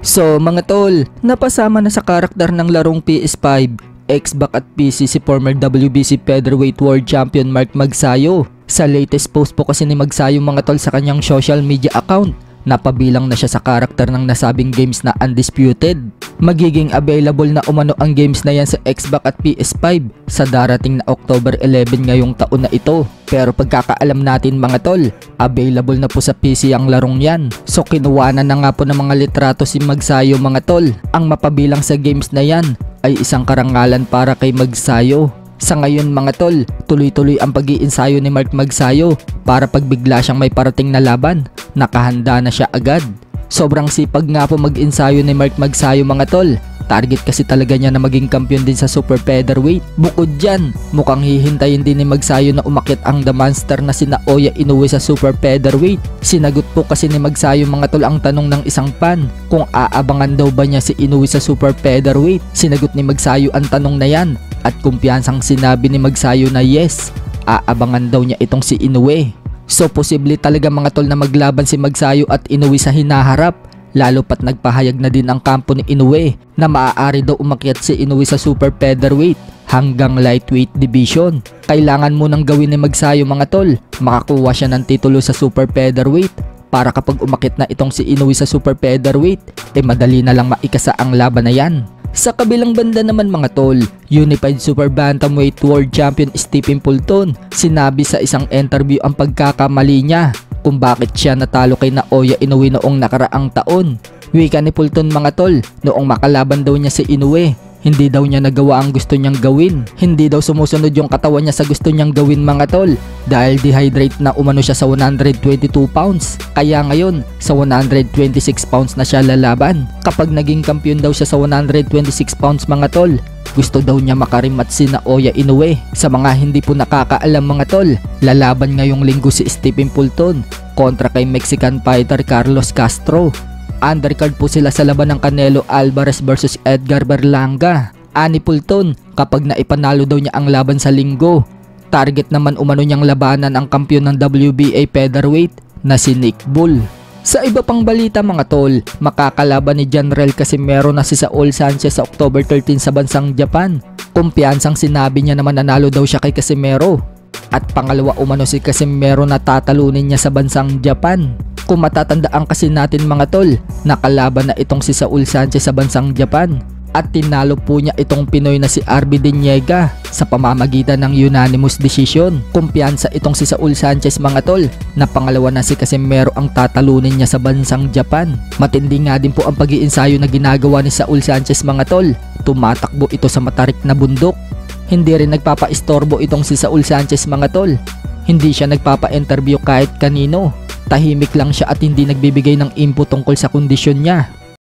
So mga tol, napasama na sa karakter ng larong PS5, Xbox at PC si former WBC Featherweight World Champion Mark Magsayo. Sa latest post po kasi ni Magsayo mga tol sa kanyang social media account, napabilang na siya sa karakter ng nasabing games na Undisputed. Magiging available na umano ang games na yan sa Xbox at PS5 sa darating na October 11 ngayong taon na ito. Pero pagkakaalam natin mga tol, available na po sa PC ang larong yan. So kinuwanan na nga po ng mga litrato si Magsayo mga tol. Ang mapabilang sa games na yan ay isang karangalan para kay Magsayo. Sa ngayon mga tol, tuloy-tuloy ang pag-iinsayo ni Mark Magsayo para pagbigla siyang may parating na laban, nakahanda na siya agad. Sobrang sipag nga po mag-ensayo ni Mark Magsayo mga tol. Target kasi talaga niya na maging kampiyon din sa super featherweight. Bukod dyan, mukhang hihintayin din ni Magsayo na umakyat ang The Monster na si Naoya Inoue sa super featherweight. Sinagot po kasi ni Magsayo mga tol ang tanong ng isang fan kung aabangan daw ba niya si Inoue sa super featherweight. Sinagot ni Magsayo ang tanong na yan at kumpiyansang sinabi ni Magsayo na yes, aabangan daw niya itong si Inoue. So posible talaga mga tol na maglaban si Magsayo at Inoue sa hinaharap, lalo pat nagpahayag na din ang kampo ni Inoue na maaari daw umakyat si Inoue sa super featherweight hanggang lightweight division. Kailangan munang gawin ni Magsayo mga tol, makakuha siya ng titulo sa super featherweight para kapag umakyat na itong si Inoue sa super featherweight, madali na lang maikasa ang laban na yan. Sa kabilang banda naman mga tol, Unified Super Bantamweight World Champion Stephen Fulton sinabi sa isang interview ang pagkakamali niya kung bakit siya natalo kay Naoya Inoue noong nakaraang taon. Wika ni Fulton mga tol, noong makalaban daw niya si Inoue, hindi daw niya nagawa ang gusto niyang gawin. Hindi daw sumusunod yung katawan niya sa gusto niyang gawin mga tol dahil dehydrate na umano siya sa 122 pounds. Kaya ngayon sa 126 pounds na siya lalaban. Kapag naging kampiyon daw siya sa 126 pounds mga tol, gusto daw niya makarimat si Naoya Inoue. Sa mga hindi po nakakaalam mga tol, lalaban ngayong linggo si Stephen Fulton kontra kay Mexican fighter Carlos Castro. Undercard po sila sa laban ng Canelo Alvarez versus Edgar Berlanga. Ani Fulton, kapag naipanalo daw niya ang laban sa linggo, target naman umano niyang labanan ang kampiyon ng WBA featherweight na si Nick Bull. Sa iba pang balita mga tol, makakalaban ni Janrel Casimero na si Saul Sanchez sa October 13 sa bansang Japan. Kumpiyansang sinabi niya naman nanalo daw siya kay Casimero. At pangalawa umano si Casimero na tatalunin niya sa bansang Japan. Kung matatandaan kasi natin mga tol, nakalaban na itong si Saul Sanchez sa bansang Japan at tinalo po niya itong Pinoy na si RB Deniega sa pamamagitan ng unanimous decision. Kumpiyansa itong si Saul Sanchez mga tol na pangalawa na si Casimero ang tatalunin niya sa bansang Japan. Matindi nga din po ang pag-iinsayo na ginagawa ni Saul Sanchez mga tol. Tumatakbo ito sa matarik na bundok. Hindi rin nagpapa-istorbo itong si Saul Sanchez mga tol. Hindi siya nagpapa-interview kahit kanino. Tahimik lang siya at hindi nagbibigay ng input tungkol sa kondisyon niya.